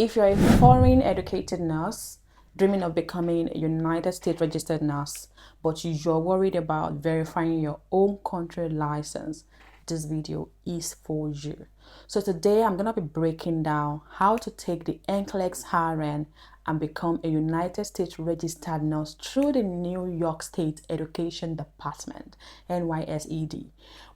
If you're a foreign educated nurse dreaming of becoming a United States registered nurse, but you're worried about verifying your own country license, this video is for you. So today I'm going to be breaking down how to take the Nclex-Rn and become a United States registered nurse through the New York State Education Department, NYSED,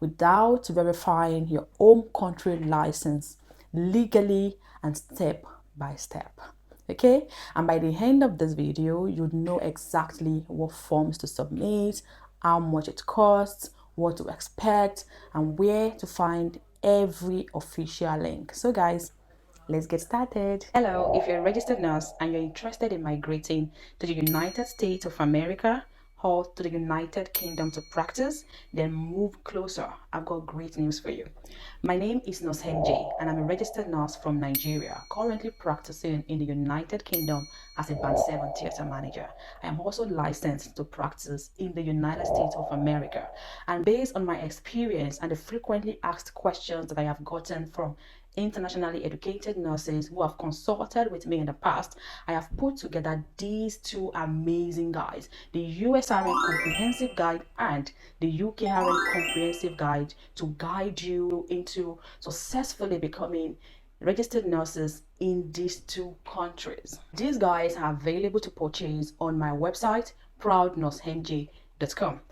without verifying your own country license legally and step by step. Okay, and by the end of this video you know exactly what forms to submit, how much it costs, what to expect, and where to find every official link. So guys, let's get started. Hello, if you're a registered nurse and you're interested in migrating to the United States of America or to the United Kingdom to practice, then move closer. I've got great news for you. My name is Nurse MJ and I'm a registered nurse from Nigeria, currently practicing in the United Kingdom as a Band 7 theatre manager. I am also licensed to practice in the United States of America. And based on my experience and the frequently asked questions that I have gotten from internationally educated nurses who have consulted with me in the past, I have put together these two amazing guides, the USRN Comprehensive Guide and the UKRN Comprehensive Guide, to guide you into successfully becoming registered nurses in these two countries. These guides are available to purchase on my website, proudnursemj.com.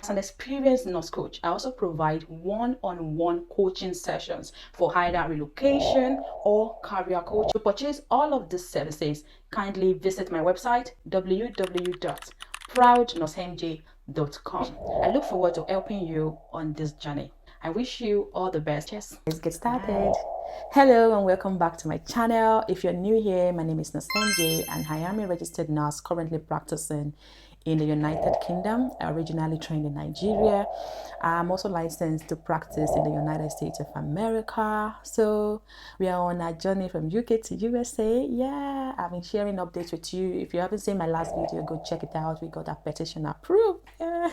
As an experienced nurse coach, I also provide one-on-one coaching sessions for either relocation or career coaching. To purchase all of these services, kindly visit my website www.proudnursemj.com. I look forward to helping you on this journey. I wish you all the best. Yes, let's get started. Hello and welcome back to my channel. If you're new here, my name is Nurse MJ and I am a registered nurse currently practicing in the United Kingdom. I originally trained in Nigeria. I'm also licensed to practice in the United States of America. So we are on a journey from UK to USA. Yeah, I've been sharing updates with you. If you haven't seen my last video, go check it out. We got that petition approved. Yeah.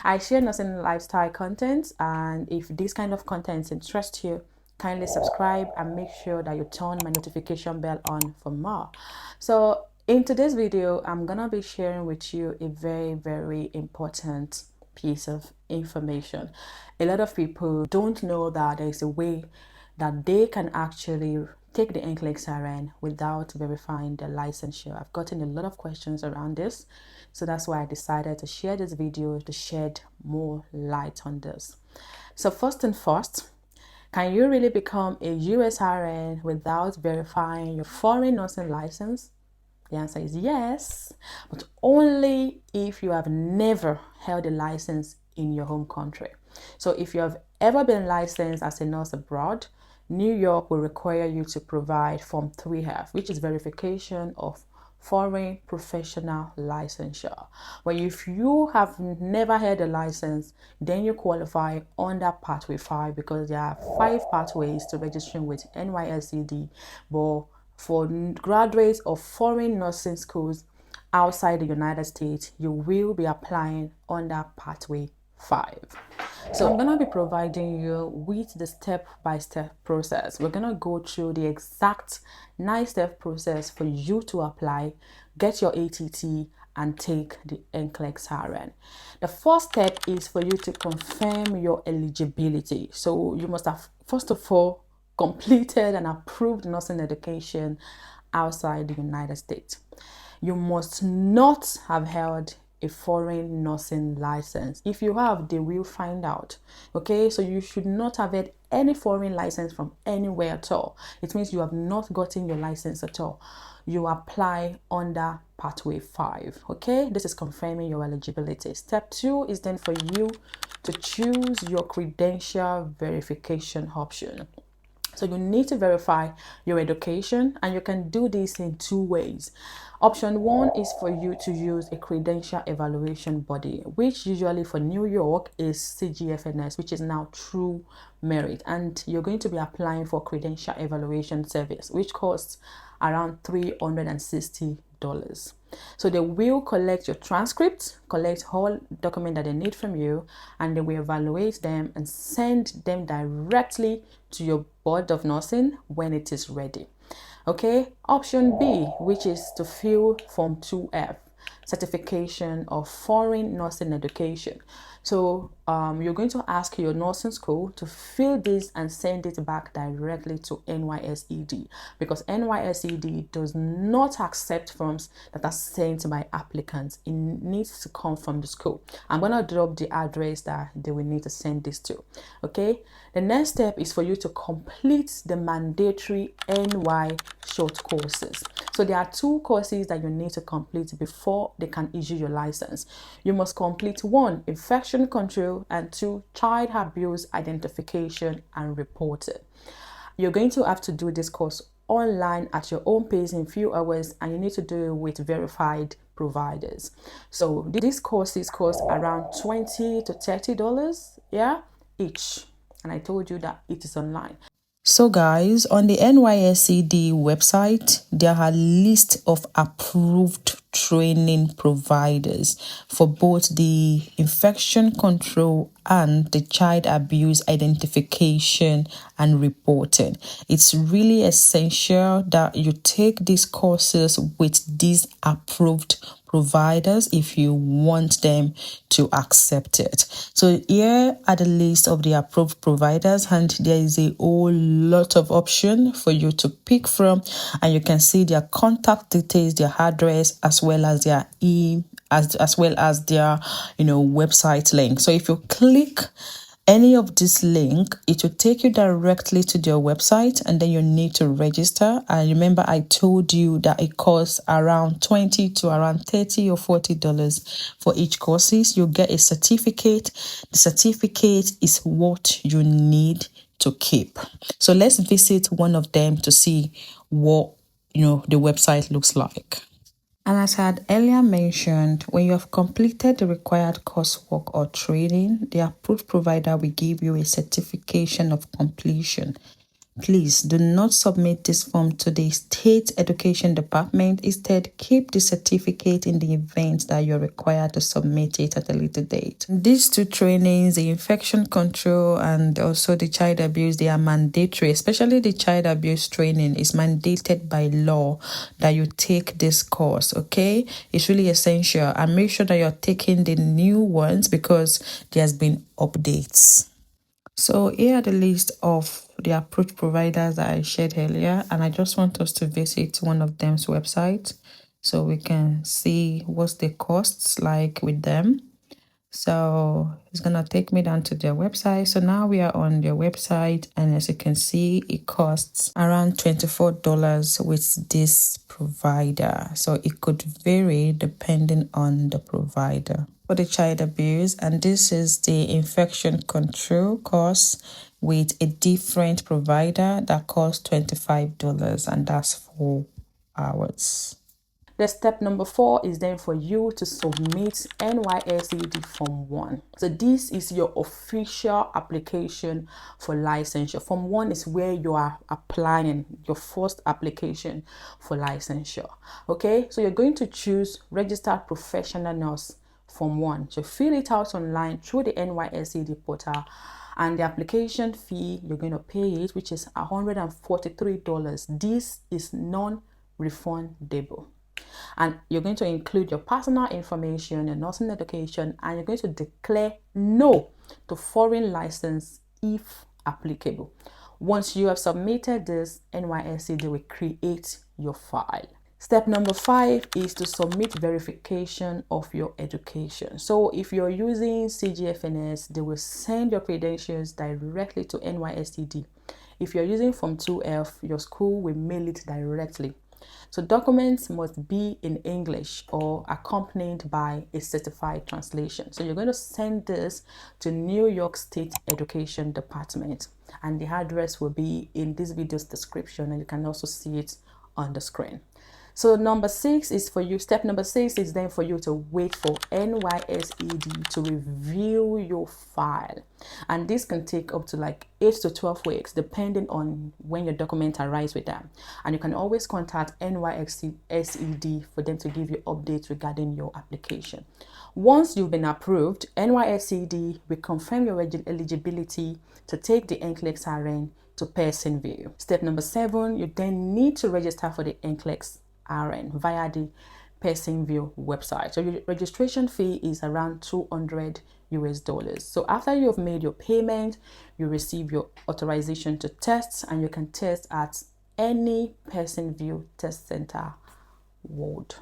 I share nursing lifestyle content, and if this kind of content interests you, kindly subscribe and make sure that you turn my notification bell on for more. So in today's video, I'm gonna be sharing with you a very important piece of information. A lot of people don't know that there is a way that they can actually take the Nclex-Rn without verifying their licensure. I've gotten a lot of questions around this, so that's why I decided to share this video to shed more light on this. So first and foremost, can you really become a USRN without verifying your foreign nursing license? The answer is yes, but only if you have never held a license in your home country. So if you have ever been licensed as a nurse abroad, New York will require you to provide Form 3F, which is verification of foreign professional licensure. But if you have never held a license, then you qualify under Pathway 5, because there are 5 pathways to registering with NYSED. But for graduates of foreign nursing schools outside the United States, you will be applying under Pathway 5. So I'm gonna be providing you with the step-by-step process. We're gonna go through the exact 9-step process for you to apply, get your ATT, and take the Nclex-Rn. The first step is for you to confirm your eligibility. So you must have, first of all, completed and approved nursing education outside the United States. You must not have held a foreign nursing license. If you have, they will find out. Okay, so you should not have had any foreign license from anywhere at all. It means you have not gotten your license at all. You apply under Pathway 5. Okay, this is confirming your eligibility. Step 2 is then for you to choose your credential verification option. So you need to verify your education, and you can do this in 2 ways. Option 1 is for you to use a credential evaluation body, which usually for New York is CGFNS, which is now True Merit, and you're going to be applying for credential evaluation service, which costs around $360. So they will collect your transcripts, collect all documents that they need from you, and they will evaluate them and send them directly to your board of nursing when it is ready. Okay, option B, which is to fill Form 2F, certification of foreign nursing education. So you're going to ask your nursing school to fill this and send it back directly to NYSED, because NYSED does not accept forms that are sent by applicants. It needs to come from the school. I'm going to drop the address that they will need to send this to. Okay, the next step is for you to complete the mandatory NY short courses. So there are 2 courses that you need to complete before they can issue your license. You must complete 1, infection control, and 2, child abuse identification and reporting. You're going to have to do this course online at your own pace in few hours, and you need to do it with verified providers. So these courses cost around $20 to $30, yeah, each. And I told you that it is online. So guys, on the NYSED website, there are lists of approved training providers for both the infection control and the child abuse identification and reporting. It's really essential that you take these courses with these approved providers if you want them to accept it. So here are the list of the approved providers, and there is a whole lot of option for you to pick from, and you can see their contact details, their address, as well as their as well as their website link. So if you click any of this link, it will take you directly to their website, and then you need to register. And remember, I told you that it costs around $20 to around $30 or $40 for each courses. You get a certificate. The certificate is what you need to keep. So let's visit one of them to see what the website looks like. And as I had earlier mentioned, when you have completed the required coursework or training, the approved provider will give you a certification of completion. Please do not submit this form to the State Education Department. Instead, keep the certificate in the event that you're required to submit it at a later date. These 2 trainings, the infection control and also the child abuse, they are mandatory. Especially the child abuse training is mandated by law that you take this course, okay? It's really essential. And make sure that you're taking the new ones because there's been updates. So here are the list of the approved providers that I shared earlier, and I just want us to visit one of them's website so we can see what's the costs like with them. So it's gonna take me down to their website. So now we are on their website, and as you can see, it costs around $24 with this provider. So it could vary depending on the provider. For the child abuse, and this is the infection control course with a different provider that costs $25, and that's 4 hours. The step number 4 is then for you to submit NYSED Form 1. So this is your official application for licensure. Form 1 is where you are applying your first application for licensure. Okay, so you're going to choose Registered Professional Nurse Form 1. So fill it out online through the NYSED portal, and the application fee, you're going to pay it, which is $143. This is non-refundable. And you're going to include your personal information, your nursing education, and you're going to declare no to foreign license if applicable. Once you have submitted this, NYSED will create your file. Step number 5 is to submit verification of your education. So if you're using CGFNS, they will send your credentials directly to NYSED. If you're using Form 2F, your school will mail it directly. So documents must be in English or accompanied by a certified translation. So you're going to send this to New York State Education Department, and the address will be in this video's description, and you can also see it on the screen. So number 6 is for you. Step number 6 is then for you to wait for NYSED to review your file, and this can take up to like 8 to 12 weeks depending on when your document arrives with them. And you can always contact NYSED for them to give you updates regarding your application. Once you've been approved, NYSED will confirm your eligibility to take the Nclex-Rn to Pearson view. Step number 7, you then need to register for the Nclex-Rn via the Pearson view website. So your registration fee is around $200 US. So after you have made your payment, you receive your authorization to test, and you can test at any Pearson view test center world.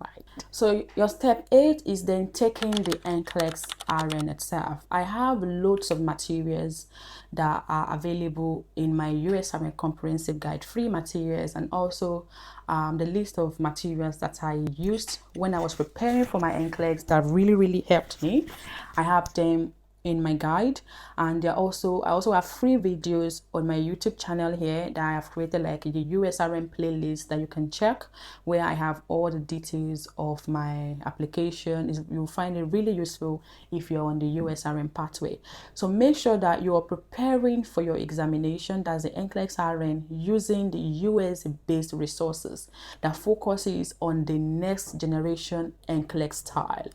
Right. So your step 8 is then taking the Nclex-Rn itself. I have loads of materials that are available in my USRN comprehensive guide, free materials, and also the list of materials that I used when I was preparing for my Nclex that really helped me. I have them in my guide, and I also have free videos on my YouTube channel here that I have created, like the USRN playlist that you can check, where I have all the details of my application. You'll find it really useful if you're on the USRN pathway. So make sure that you are preparing for your examination, that's the Nclex-Rn, using the US based resources that focuses on the next generation Nclex style.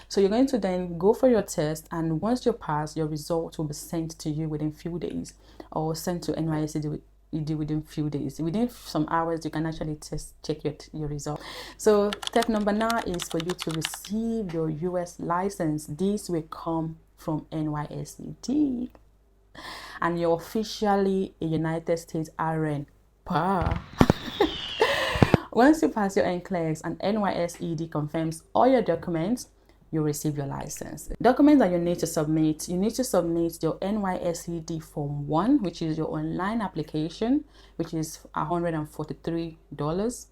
So you're going to then go for your test, and once you pass, your result will be sent to you within few days, or sent to NYSED within few days. Within some hours, you can actually check your result. So step number 9 is for you to receive your US license. This will come from NYSED, and you're officially a United States RN. Once you pass your Nclex and NYSED confirms all your documents, you receive your license. Documents that you need to submit your NYSED Form 1, which is your online application, which is $143.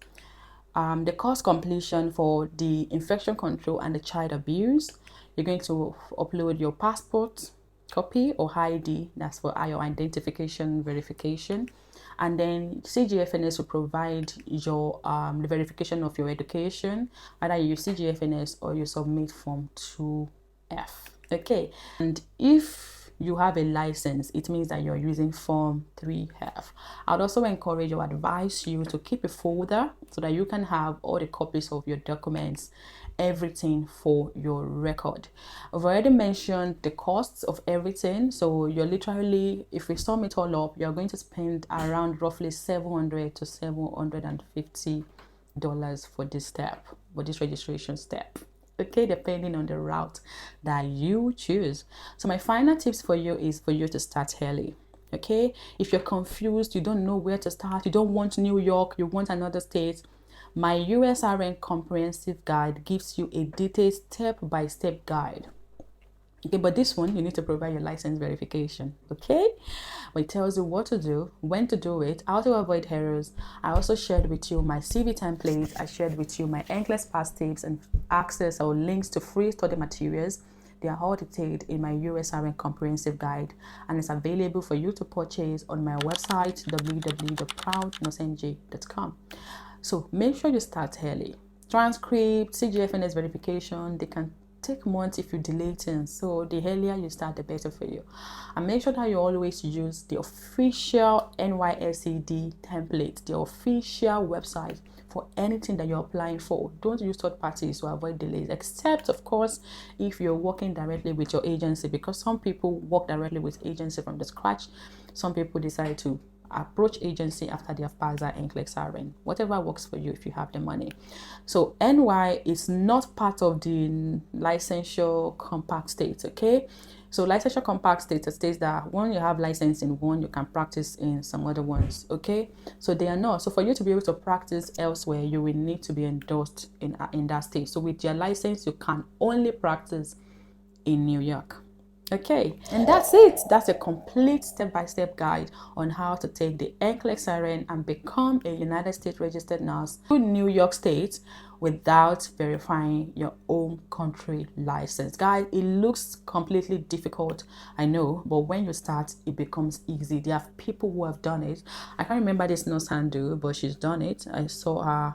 The course completion for the infection control and the child abuse. You're going to upload your passport copy or ID, that's for your identification verification. And then CGFNS will provide your the verification of your education. Either you use CGFNS or you submit Form 2F. Okay, and if you have a license, it means that you're using Form 3F. I'd also encourage or advise you to keep a folder so that you can have all the copies of your documents, everything for your record. I've already mentioned the costs of everything, so you're literally, if we sum it all up, you're going to spend around roughly $700 to $750 for this step, for this registration step. Okay, depending on the route that you choose. So my final tips for you is for you to start early. Okay, if you're confused, you don't know where to start, you don't want New York, you want another state, my USRN comprehensive guide gives you a detailed step-by-step guide. Okay, but this one, you need to provide your license verification. Okay, but it tells you what to do, when to do it, how to avoid errors. I also shared with you my CV template. I shared with you my Nclex past tips and access or links to free study materials. They are all detailed in my USRN comprehensive guide, and it's available for you to purchase on my website www.proudnurseng.com. So make sure you start early. Transcript, CGFNS verification, they can take months if you delay things. So the earlier you start, the better for you. And make sure that you always use the official NYSED template, the official website for anything that you're applying for. Don't use third parties to avoid delays, except of course if you're working directly with your agency, because some people work directly with agency from the scratch. Some people decide to approach agency after they have passed their Nclex-Rn. Whatever works for you if you have the money. So NY is not part of the licensure compact state. Okay, so licensure compact state states that when you have license in one, you can practice in some other ones. Okay, so they are not. So for you to be able to practice elsewhere, you will need to be endorsed in that state. So with your license, you can only practice in New York. Okay, and that's it. That's a complete step-by-step guide on how to take the Nclex-Rn and become a United States registered nurse in New York State without verifying your own country license. Guys, it looks completely difficult, I know, but when you start, it becomes easy. There are people who have done it. I can't remember this nurse handle, but she's done it. I saw her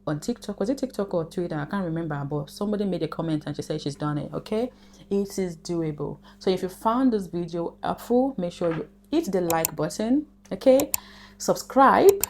on TikTok. Was it TikTok or Twitter? I can't remember, but somebody made a comment and she said she's done it. Okay, it is doable. So if you found this video helpful, make sure you hit the like button. Okay, subscribe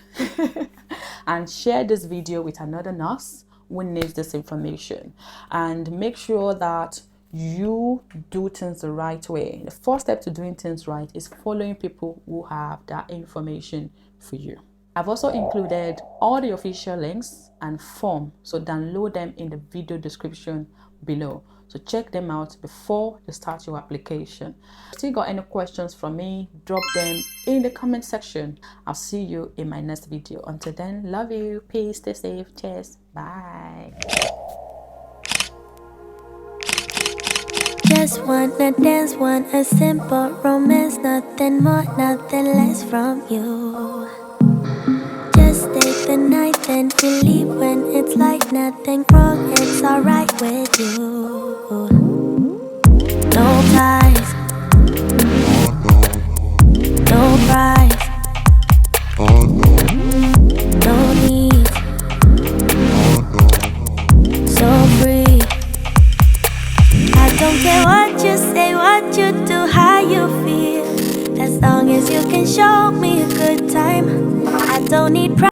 and share this video with another nurse who needs this information, and make sure that you do things the right way. The first step to doing things right is following people who have that information for you. I've also included all the official links and form, so download them in the video description below. So check them out before you start your application. If you still got any questions from me, drop them in the comment section. I'll see you in my next video. Until then, love you, peace, stay safe, cheers, bye. Just wanna dance, want a simple romance, nothing more, nothing less from you. Just stay the night, then we leave when it's like nothing wrong, it's alright with you. No ties, no pride.